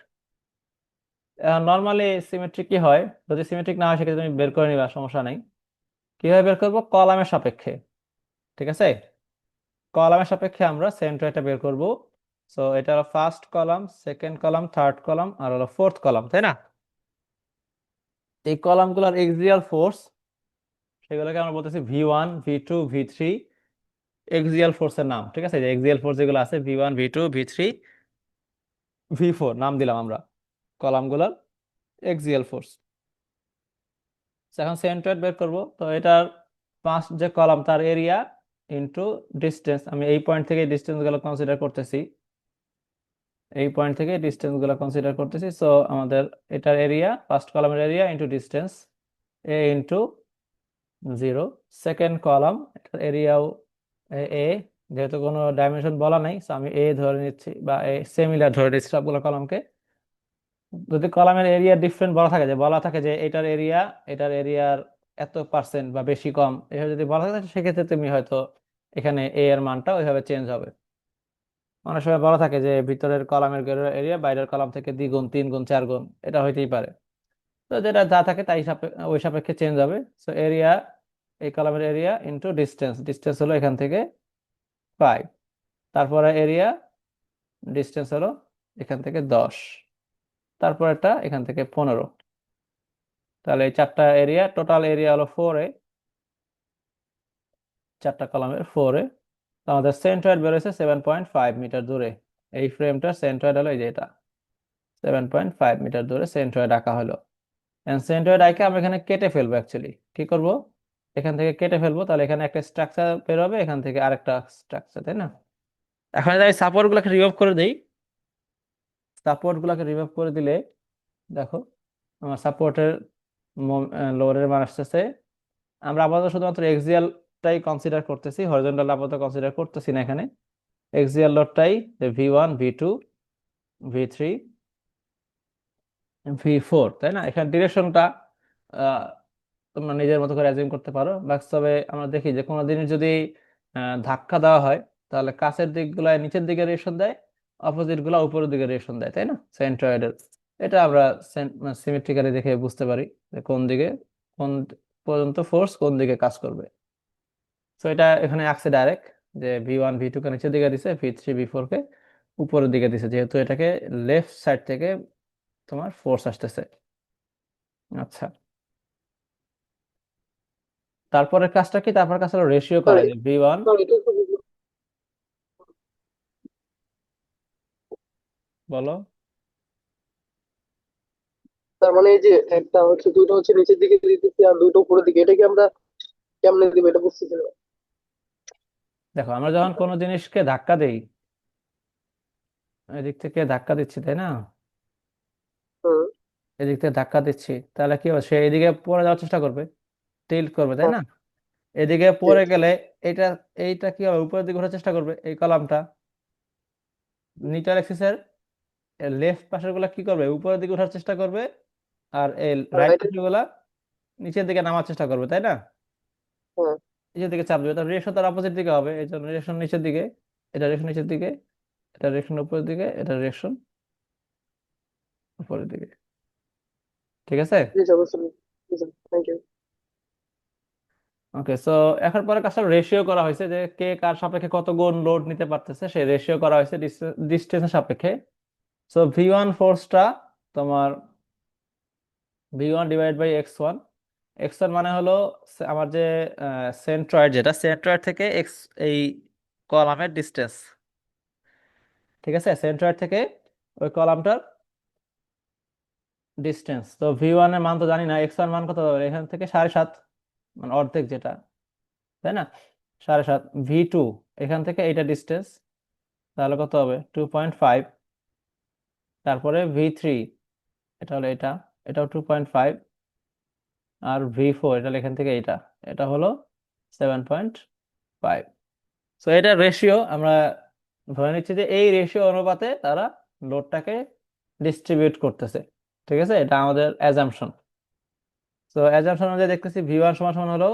নর্মালি সিমেট্রিক কি হয়, যদি সিমেট্রিক না হয় সেক্ষেত্রে তুমি বের করে নিবা, সমস্যা নেই। কিভাবে বের করবো? কলামের সাপেক্ষে, ঠিক আছে? কলামের সাপেক্ষে আমরা সেন্ট্রয়েডটা বের করব। সো এটা হলো first column, second column, third column, আর হলো ফোর্থ কলাম, তাই না? এই কলামগুলোর এক্সিয়াল ফোর্স, সেগুলোকে আমরা বলতেছি V1 V2 V3, এক্সিয়াল ফোর্সের নাম, ঠিক আছে? যে এক্সিয়াল ফোর্স যেগুলো আছে, V1 V2 V3 V4 নাম দিলাম আমরা কলামগুলোর এক্সিয়াল ফোর্স। এখন সেন্ট্রয়েড বের করব, তো এটার পাঁচ যে কলাম তার এরিয়া ইন্টু ডিস্টেন্স, আমি এই পয়েন্ট থেকে ডিস্টেন্স গুলো কনসিডার করতেছি, এই পয়েন্ট থেকে ডিস্টেন্স গুলো কনসিডার করতেছি। সো আমাদের এটার এরিয়া, ফার্স্ট কলামের এরিয়া ইন্টু ডিস্টেন্স, এ ইন্টু 0। সেকেন্ড কলাম, এটার এরিয়াও এ, যেহেতু কোনো ডাইমেনশন বলা নাই so আমি এ ধরে নিচ্ছি, বা এ সিমিলার ধরে নিচ্ছি সবগুলো কলামকে। যদি কলামের এরিয়া ডিফারেন্ট বলা থাকে যে এটার এরিয়া, এটার এরিয়ার এত পার্সেন্ট বা বেশি কম, এভাবে যদি বলা থাকে সেক্ষেত্রে তুমি হয়তো এখানে এ এর মানটা ওইভাবে চেঞ্জ হবে। অনেক সময় বলা থাকে যে ভিতরের কলামের এরিয়া বাইরের কলাম থেকে 2 গুণ 3 গুণ 4 গুণ, এটা হইতেই পারে। তো যেটা যা থাকে তাই ওই সাপেক্ষে চেঞ্জ হবে। সো এরিয়া, এই কলামের এরিয়া ইন্টু ডিস্টেন্স, ডিস্টেন্স হলো এখান থেকে 5, তারপরে এরিয়া, ডিস্টেন্স হলো এখান থেকে 10, তারপরেরটা এখান থেকে 15। তাহলে এই 4টা এরিয়া, টোটাল এরিয়া হলো 4A, 4টা কলামের 4A। তো আমাদের সেন্ট্রয়েড বেরোয়েছে 7.5 মিটার দূরে। এই ফ্রেমটার সেন্ট্রয়েড হলো এই যে এটা, 7.5 মিটার দূরে সেন্ট্রয়েড আঁকা হলো। সেন্ট্রয়েড আঁকে আমরা এখানে কেটে ফেলবো। অ্যাকচুয়ালি কি করব, এখান থেকে কেটে ফেলবো, তাহলে এখানে একটা স্ট্রাকচার বেরোবে, এখান থেকে আরেকটা স্ট্রাকচার, তাই না? এখন যদি আমি সাপোর্ট গুলাকে রিমুভ করে দিই, সাপোর্ট গুলাকে রিমুভ করে দিলে দেখো আমার সাপোর্টের লোডের মান আসতেছে। আমরা আপাতত শুধুমাত্র এক্সিয়ালটাই কনসিডার করতেছি, হরিজন্টাল আপাতত কনসিডার করতেছি না এখানে। Axial লোডটাই V1 V2 V3 V4, তাই না? এখানে ডিরেকশনটা তোমরা নিজের মতো করে অ্যাজিউম করতে পারো। বাস্তবে আমরা দেখি যে কোনো জিনিস যদি ধাক্কা দেওয়া হয়, তাহলে কাছের দিকগুলো নিচের দিকে রিয়েকশন দেয়, অপোজিট গুলো উপরের দিকে রিয়েকশন দেয়, তাই না? সেন্ট্রয়েডের এটা আমরা সিমেট্রিক্যালি দেখে বুঝতে পারি যে কোন দিকে, কোন পর্যন্ত ফোর্স কোন দিকে কাজ করবে। তো এটা এখানে আসছে ডাইরেক্ট, যে V1 V2 কে নিচের দিকে দিছে, V3 V4 কে উপরের দিকে দিছে, যেহেতু এটাকে লেফট সাইড থেকে তোমার ফোর্স আসতেছে। আচ্ছা, তারপরের কাজটা কি? তারপর কাজ হলো রেশিও করা, যে V1, বলো। তার মানে এই যে একটা হচ্ছে দুইটা হচ্ছে নিচের দিকে দিতেছি আর দুইটা উপরের দিকে, এটা কি আমরা কেমনে দিব এটা বুঝতেছি না। দেখো আমরা যখন কোনো জিনিসকে ধাক্কা দেই, এদিক থেকে ধাক্কা দিচ্ছি, তাই না? হুম। এদিক থেকে ধাক্কা দিচ্ছি, তাহলে কি হবে, সে এদিকে পড়ে যাওয়ার চেষ্টা করবে, টিল্ট করবে, তাই হ্যাঁ, না? এদিকে ঠিক। পড়ে গেলে এইটা, এইটা কি হবে, উপরের দিকে ওঠার চেষ্টা করবে, এই কলামটা নিউট্রাল অ্যাক্সিসের লেফট পাশের গুলা কি করবে, উপরের দিকে ওঠার চেষ্টা করবে, আর এই রাইট রাইট। পাশের গুলা নিচের দিকে নামার চেষ্টা করবে, তাই না? হ্যাঁ, নিচের দিকে চাপ দেবে, তার রিয়েকশন তার অপোজিট দিকে হবে, এই জন্য রিয়েকশন নিচের দিকে, এটা রিয়েকশন নিচের দিকে, এটা রিয়েকশন উপরের দিকে, এটা রিয়েকশন উপরের দিকে। ঠিক আছে? জি স্যার, বুঝতে পেরেছি। Thank you. ওকে, সো এখন পরে কাজটা রেশিও করা হয়েছে, যে কে কার সাপেক্ষে কত গুণ লোড নিতে পারতেছে, সেই রেশিও করা হয়েছে ডিস্টেন্সের সাপেক্ষে। সো V1 ফোর্সটা তোমার V1/x1, x1 মানে হলো আমার যে সেন্ট্রয়েড, যেটা সেন্ট্রয়েড থেকে এক্স, এই কলামের ডিস্টেন্স। ঠিক আছে, সেন্ট্রয়েড থেকে ওই কলামটার ডিস্টেন্স। তো V1 এর মান তো জানি না, x1 মান কত হবে, এখান থেকে 7.5, মানে অর্ধেক যেটা, তাই না? 7.5। V2 এখান থেকে এইটা ডিস্টেন্স, তাহলে কত হবে, 2.5। তারপরে V3, এটা হলো এটা, এটাও 2.5। আর V4 এটা হলো এখান থেকে এইটা, এটা হলো 7.5। সো এটা রেশিও, আমরা ধরে নিচ্ছি যে এই রেশিও অনুপাতে তারা লোডটাকে ডিস্ট্রিবিউট করতেছে। ঠিক আছে, এটা আমাদের অ্যাজাম্পশন। তো অ্যাজাম্পশন অনুযায়ী দেখতেছি V1 সমান সমান হলো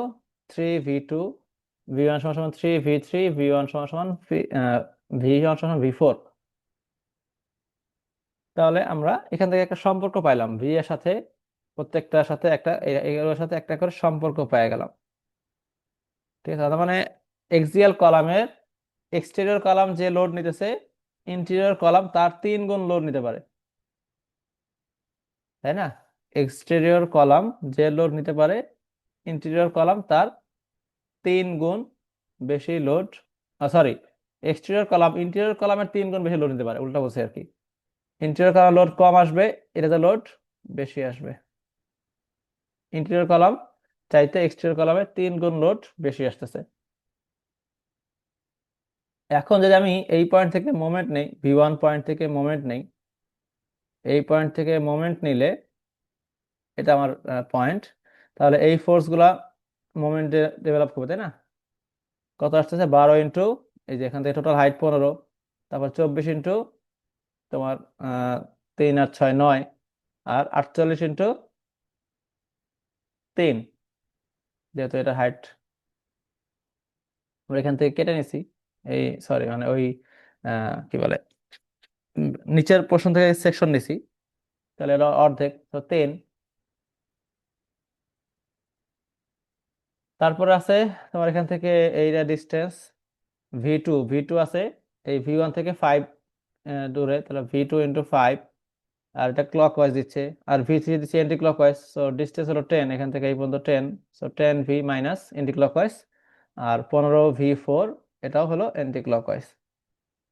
3V2, V1 সমান সমান 3V3, V1 সমান সমান V1 সমান V4। তাহলে আমরা এখান থেকে একটা সম্পর্ক পাইলাম, ভি এর সাথে প্রত্যেকটার সাথে একটা, এগুলোর সাথে একটা করে সম্পর্ক পেয়ে গেলাম। ঠিক আছে, তার মানে এক্সিয়াল কলামের এক্সটেরিয়র কলাম যে লোড নিতেছে, ইন্টেরিয়র কলাম তার 3 গুণ লোড নিতে পারে, তাই না? এক্সটেরিয়র কলাম যে লোড নিতে পারে, ইন্টেরিয়র কলাম তার 3 গুণ বেশি load, sorry, exterior column interior কলামের 3 গুণ বেশি লোড নিতে পারে, উল্টা বলছে আর কি। ইন্টেরিয়র কলাম লোড কম আসবে, এটাতে লোড বেশি আসবে। ইন্টেরিয়র কলাম চাইতে এক্সটেরিয়র কলামের 3 গুণ লোড বেশি আসতেছে। এখন যদি আমি এই পয়েন্ট থেকে মোমেন্ট নেই, V1 পয়েন্ট থেকে মোমেন্ট নেই, এই পয়েন্ট থেকে মোমেন্ট নিলে, এটা আমার পয়েন্ট, তাহলে এই ফোর্স গুলা মোমেন্ট ডেভেলপ করবে, তাই না? কত আসতেছে, 12 ইন্টু, এই যে এখান থেকে টোটাল হাইট 15, তারপর 24 ইন্টু তোমার 3 আর 6 9, আর 48 ইন্টু 3, যেহেতু এটা হাইট আমরা এখান থেকে কেটে নিছি, এই সরি মানে ওই কি বলে নিচের পোর্শন থেকে সেকশন নিছি, তাহলে এটা অর্ধেক, তো 10। তারপরে আছে তোমার এখান থেকে এইটা ডিস্টেন্স ভি টু আছে এই ভি1 থেকে 5 দূরে, তাহলে ভি2 × 5, আর এটা ক্লক ওয়াইজ দিচ্ছে, আর ভি3 দিচ্ছে anti clockwise. So distance হলো 10, এখান থেকে এই পর্যন্ত 10, so 10 V minus anti clockwise. আর 15 ভি4, এটাও হলো এন্টি ক্লক ওয়াইজ।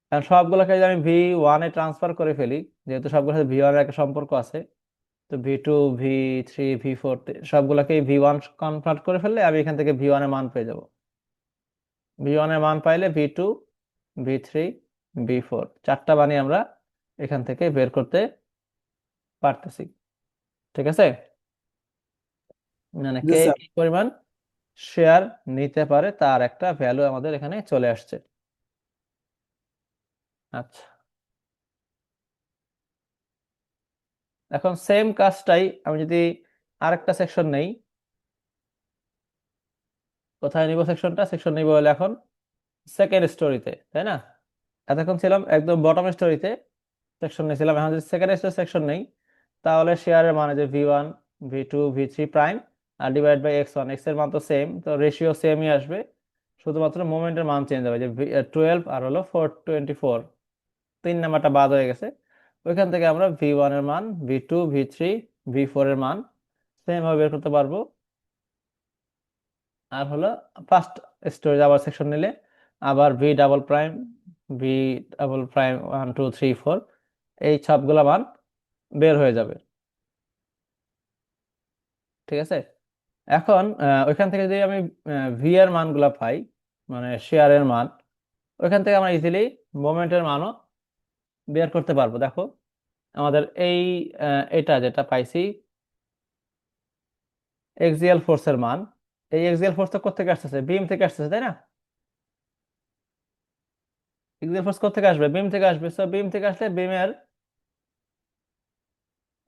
কারণ সবগুলোকে যদি আমি ভি1-এ ট্রান্সফার করে ফেলি, যেহেতু সবগুলোর সাথে ভি1-এর একটা সম্পর্ক আছে, তো ভি2 ভি3 ভি4 সবগুলোকে ভি1 কনভার্ট করে ফেললে আমি এখান থেকে ভি1-এর মান পেয়ে যাব। ভি1-এর মান পাইলে ভি2 ভি3 ভি4 চারটা বানিয়ে আমরা এখান থেকে বের করতে পারতেছি। ঠিক আছে, মানে জি কে স্যার। কি পরিমাণ শেয়ার নিতে পারে তার একটা ভ্যালু আমাদের এখানে চলে আসছে। আচ্ছা, এখন সেম কাজটাই আমি যদি আরেকটা সেকশন নেই, কোথায় নিব সেকশনটা? সেকশন নিব হলে এখন সেকেন্ড স্টোরিতে, তাই না? এতক্ষণ ছিলাম একদম বটম স্টোরিতে, সেকশন নিয়েছিলাম। এখন যদি সেকেন্ড স্টোরি সেকশন নেই, তাহলে শেয়ারের মানে যে ভি1 ভি2 ভি3 প্রাইম আর ডিভাইড বাই x1, x এর মান তো সেম, তো রেশিও সেমই আসবে, শুধুমাত্র মোমেন্টের মান চেঞ্জ হবে, যে 12 আর হলো 424, 3 নাম্বারটা বাদ হয়ে গেছে। ওইখান থেকে আমরা ভি1 এর মান, ভি2 ভি3 ভি4 এর মান সেম ভাবে বের করতে পারবো। আর হলো ফার্স্ট স্টোরেজ আবার সেকশন নিলে আবার ভি ডাবল প্রাইম 1 2 3 4 এই সবগুলা মান বের হয়ে যাবে। ঠিক আছে, এখন ওইখান থেকে যদি আমি ভি এর মানগুলা পাই, মানে শেয়ারের মান, ওইখান থেকে আমরা ইজিলি মোমেন্টের মানও বের করতে পারবো। দেখো আমাদের এই এটা যেটা পাইছি এক্সিয়াল ফোর্সের মান, এই এক্সিয়াল ফোর্স তো কোত্থেকে আসতেছে? বিম থেকে আসতেছে, তাই না? এক্সিয়াল ফোর্স কোত্থেকে আসবে? বিম থেকে আসবে। সো বিম থেকে আসলে বিমের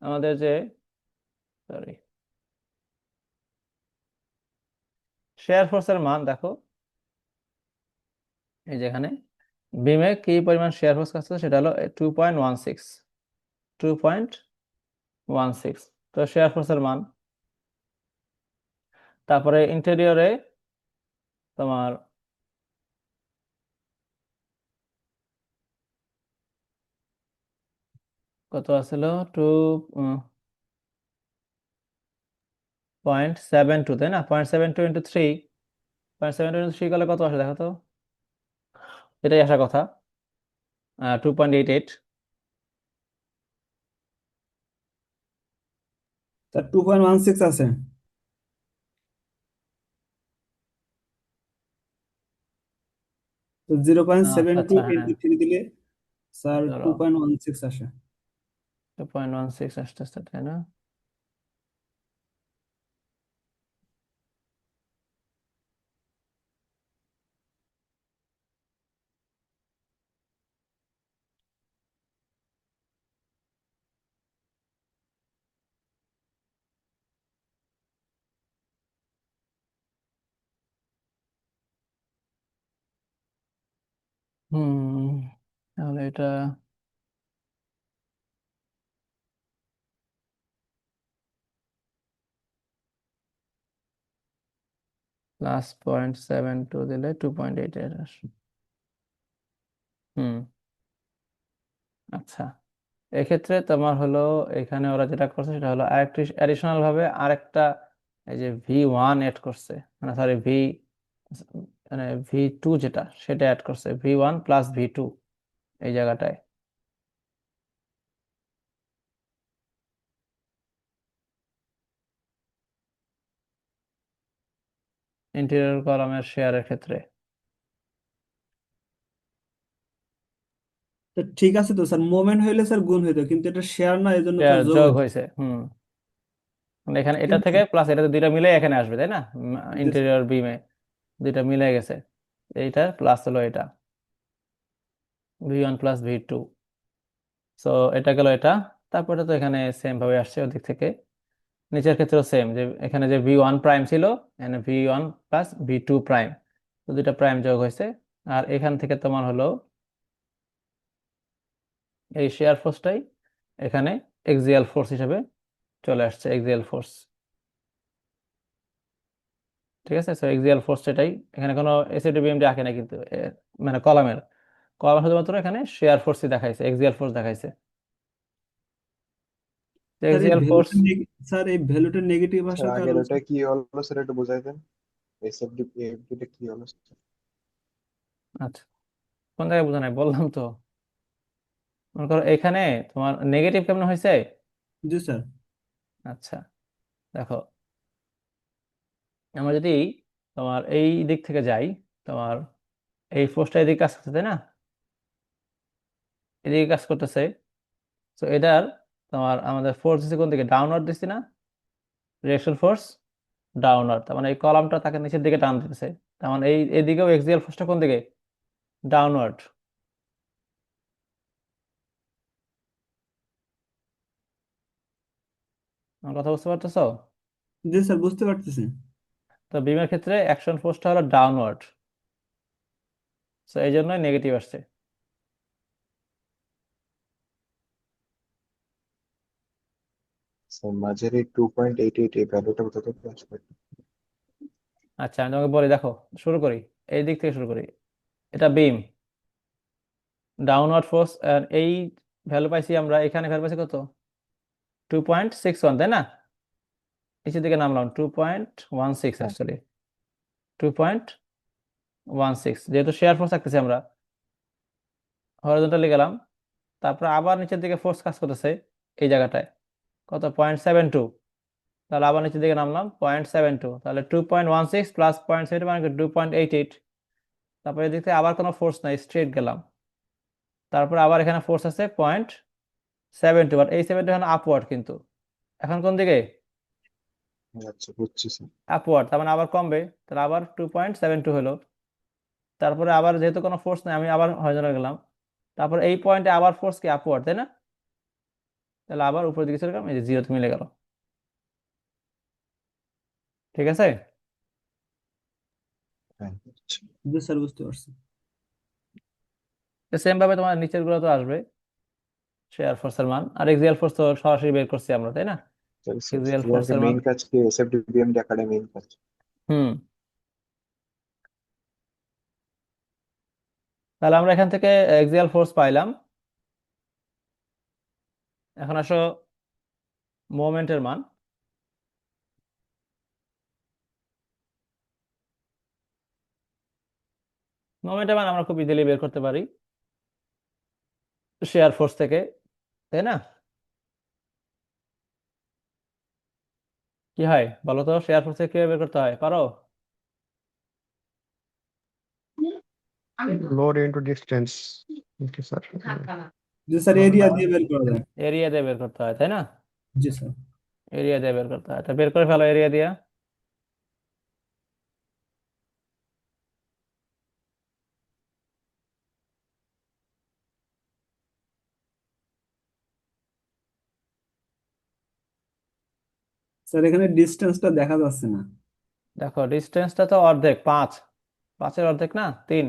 আমাদের যে সরি শেয়ার ফোর্সের মান দেখো, এই যেখানে বিমে কি পরিমাণ শেয়ার ফোর্স কাজ করছে সেটা হলো 2.16, 2.16। তো শেয়ার ফোর্সের মান, তারপরে ইন্টেরিয়রে তোমার কত আছিল? 2.72, তাই না? 0.72 × 3, 0.72 × 3 করলে কত আসে দেখো তো, এটাই আসার কথা, 2.88। স্যার 2.16 আছে, তো জিরো পয়েন্ট সেভেন আচ্ছা টু আচ্ছা, হ্যাঁ, ইন্টু থ্রি দিলে স্যার ধরো 2.16 আসে। 2.16 আসতেছে, তাই না? হুম, তাহলে এটা +0.72 দিলে 2.88 আসবে। হুম, আচ্ছা, এক্ষেত্রে তোমার হলো এখানে ওরা যেটা করছে সেটা হলো আরেকটি অ্যাডিশনাল ভাবে আরেকটা, এই যে ভি1 এড করছে, মানে সরি মানে ভি2 যেটা সেটা অ্যাড করছে, ভি1 প্লাস ভি2 এই জায়গাটায়। ইন্টেরিয়র কলামের শেয়ারের ক্ষেত্রে তো ঠিক আছে, তো স্যার মোমেন্ট হইলে স্যার গুণ হইতো, কিন্তু এটা শেয়ার না, এই জন্য শেয়ার স্যার যোগ যোগ হইতো। হয়েছে। মানে এখানে এটা কিন্তু থেকে প্লাস এটা দুইটা মিলে এখানে আসবে, তাই না? যে ইন্টেরিয়র বিমে দুইটা মিলে গেছে, এইটার প্লাস হলো এটা, ভি1 প্লাস ভি2। সো এটা গেল এটা। তারপরে তো এখানে সেম ভাবে আসছে ওদিক থেকে, নিচের ক্ষেত্রেও সেম, যে এখানে যে ভি1 প্রাইম ছিল, এখানে ভি1 প্লাস ভি2 প্রাইম, তো দুইটা প্রাইম যোগ হয়েছে। আর এখান থেকে তোমার হলো এই শেয়ার ফোর্সটাই এখানে এক্সিয়াল ফোর্স হিসেবে চলে আসছে, এক্সিয়াল ফোর্স। ঠিক আছে, সো এক্সিয়াল ফোর্স সেটাই, এখানে কোনো এসিডি বিএমডি আঁকে না কিন্তু মানে কলামের শুধুমাত্র এখানে শেয়ার ফোর্সই দেখাইছে, এক্সিয়াল ফোর্স দেখাইছে। স্যার এই এক্সিয়াল ফোর্স, ভ্যালুটা স্যার এই ভ্যালুটা নেগেটিভ স্যার আসার আগের কারণ ওটা কি হলো স্যার একটু বোঝাই দেন, এসএফডি পিএফডিটা কি হলো স্যার? আচ্ছা কোন জায়গায় বোঝা নাই বললাম তো। মনে করো এখানে তোমার নেগেটিভ কেমন হয়েছে। জি স্যার। আচ্ছা দেখো, আমরা যদি তোমার এই দিক থেকে যাই, তোমার এই ফোর্সটা এদিকে কাজ করছে তাই না, এদিকে কাজ করতেছে। তো এটার তোমার আমাদের ফোর্স দিচ্ছে কোন দিকে, ডাউনওয়ার্ড দিচ্ছি না, রিয়েকশন ফোর্স ডাউনওয়ার্ড, তার মানে এই কলামটা তাকে নিচের দিকে টান দিতেছে। তার মানে এই এদিকেও এক্সিয়াল ফোর্সটা কোন দিকে, ডাউনওয়ার্ড। আমার কথা বুঝতে পারতেছো? জি স্যার বুঝতে পারতেছি। তো বিমের ক্ষেত্রে অ্যাকশন ফোর্সটা হলো ডাউনওয়ার্ড, তো এই জন্যই নেগেটিভ আসছে। স্যার মাঝের এই 2.88 এই ভ্যালুটা কোথা থেকে আসবে? আচ্ছা আমি তোমাকে বলি, দেখো শুরু করি, এই দিক থেকে শুরু করি। এটা বিম, ডাউনওয়ার্ড ফোর্স, এই ভ্যালু পাইছি আমরা, এখানে ভ্যালু পাইছি কত, 2.61 তাই না, নিচের দিকে নামলাম 2.16, হ্যাঁ অ্যাকচুয়ালি 2.16, যেহেতু শেয়ার ফোর্স থাকতেছি আমরা, হরিজন্টালি গেলাম, তারপর আবার নিচের দিকে ফোর্স কাজ করতেছে এই জায়গাটায়, কত, 0.72, তাহলে আবার নিচের দিকে নামলাম 0.72, তাহলে 2.16 প্লাস 0.7 মানে 2.88। তারপরে এদিক থেকে আবার কোনো ফোর্স নাই, স্ট্রেট গেলাম, তারপর আবার এখানে ফোর্স আছে 0.72, বাট এই 70 এখন আপওয়ার্ড কিন্তু, এখন কোন দিকে, আচ্ছা বুঝছি স্যার। আপওয়ার্ড, তার মানে আবার কমবে, তাহলে আবার 2.72 হলো। তারপরে আবার যেহেতু কোনো ফোর্স নাই, আমি আবার হরিজন্টাল গেলাম, তারপর এই পয়েন্টে আবার ফোর্স কি আপওয়ার্ড তাই না, তাহলে আবার উপরের দিকে চলে গেলাম, এই যে জিরোতে মিলে গেল। ঠিক আছে, হ্যাঁ আচ্ছা। জি স্যার বুঝতে পারছি। সেম ভাবে তোমার নিচের গুলো তো আসবে শেয়ার ফোর্সের মান, আর এক্সিয়াল ফোর্স তো সরাসরি বের করছি আমরা তাই না, তাহলে এক্সিয়াল স্টুডেন্টের ফোর্সের মান। মেইন কাজ কি, এসএফডি পিএমডি আঁকাটা মেইন কাজ? হুম, তাহলে আমরা এখান থেকে এক্সিয়াল ফোর্স পাইলাম। এখন আসো মোমেন্টের মান। মোমেন্টের মান আমরা খুব ইজিলি বের করতে পারি শেয়ার ফোর্স থেকে, তাই না? কি হয় বলো তো, শেয়ার ফোর্স থেকে কিভাবে বের করতে হয়, পারো? Load into distance. Okay sir. জি স্যার এরিয়া দিয়ে বের করা যায়। এরিয়া দিয়ে বের করতে হয় তাই না, জি স্যার। এরিয়া দিয়ে বের করতে হয়, তা বের করে ফেলো এরিয়া দিয়া। স্যার এখানে ডিস্টেন্সটা দেখা যাচ্ছে না। দেখো ডিস্টেন্সটা তো অর্ধেক, 5, 5-এর অর্ধেক না 3,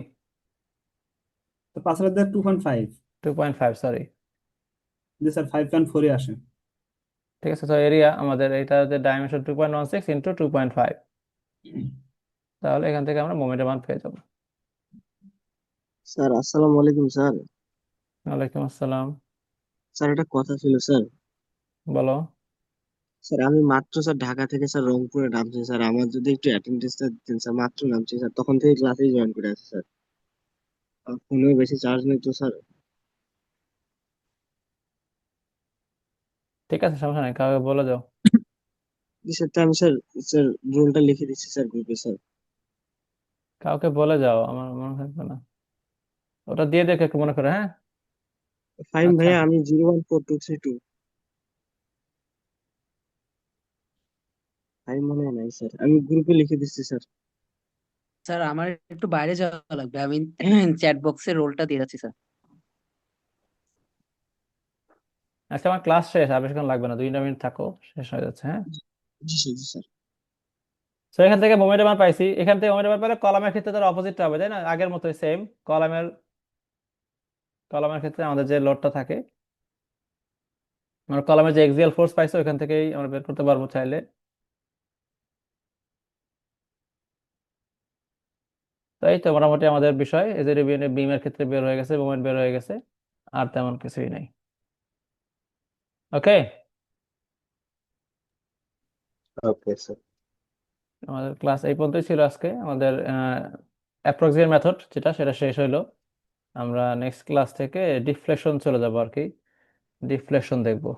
তো 5,2.5। 2.5 সরি। জি স্যার 5.4 আসে। ঠিক আছে, তো এরিয়া আমাদের এটা যে ডাইমেনশন 2.16 ইন্টু 2.5, তাহলে এখান থেকে আমরা মোমেন্টের মান পেয়ে যাবো। স্যার আসসালামু আলাইকুম স্যার। ওয়ালাইকুম আসসালাম, স্যার একটা কথা ছিল স্যার। বলো। স্যার আমি মাত্র স্যার ঢাকা থেকে স্যার রংপুরে নামছি স্যার, আমার যদি একটু অ্যাটেন্ডেন্সটা দিতেন স্যার, মাত্র নামছি স্যার, তখন থেকে ক্লাসেই জয়েন করে আছি স্যার। আর ফোনেও বেশি চার্জ নেই তো স্যার। ঠিক আছে সমস্যা নেই, কাউকে বলে যাও, জি স্যার, তা আমি স্যার স্যার রোলটা লিখে দিচ্ছি স্যার গ্রুপে স্যার। কাউকে বলে যাও, আমার মনে থাকবে না, ওটা দিয়ে দেখো একটু মনে করে, হ্যাঁ। ফাইন আচ্ছা ভাইয়া, আমি 014232। ফাইন মনে হয় নাই স্যার, আমি গ্রুপে লিখে দিচ্ছি স্যার। স্যার আমার একটু বাইরে যাওয়া লাগবে, আমি চ্যাট বক্সে রোলটা দিয়ে যাচ্ছি স্যার। আচ্ছা, আমার ক্লাস শেষ, আর বেশিক্ষণ লাগবে না, 2 মিনিট থাকো, শেষ হয়ে যাচ্ছে, হ্যাঁ। জি স্যার জি স্যার। তো এখান থেকে মোমেন্টের মান পাইছি, এখান থেকে মোমেন্টের মান পেলে কলামের ক্ষেত্রে তার অপোজিটটা হবে তাই না, আগের মতোই সেম, কলামের কলামের ক্ষেত্রে আমাদের যে লোডটা থাকে, আমরা কলামের যে এক্সিয়াল ফোর্স পাইছে ওইখান থেকেই আমরা বের করতে পারবো চাইলে। তো এই তো মোটামুটি আমাদের বিষয়, এই যে বিমের ক্ষেত্রে বের হয়ে গেছে, মোমেন্ট বের হয়ে গেছে, আর তেমন কিছুই নাই। ওকে, ওকে স্যার। আমাদের ক্লাস এই পর্যন্তই ছিল আজকে। আমাদের অ্যাপ্রক্সিমেট মেথড যেটা, সেটা শেষ হইলো। আমরা নেক্সট ক্লাস থেকে ডিফ্লেকশন চলে যাবো আর কি, ডিফ্লেকশন দেখবো।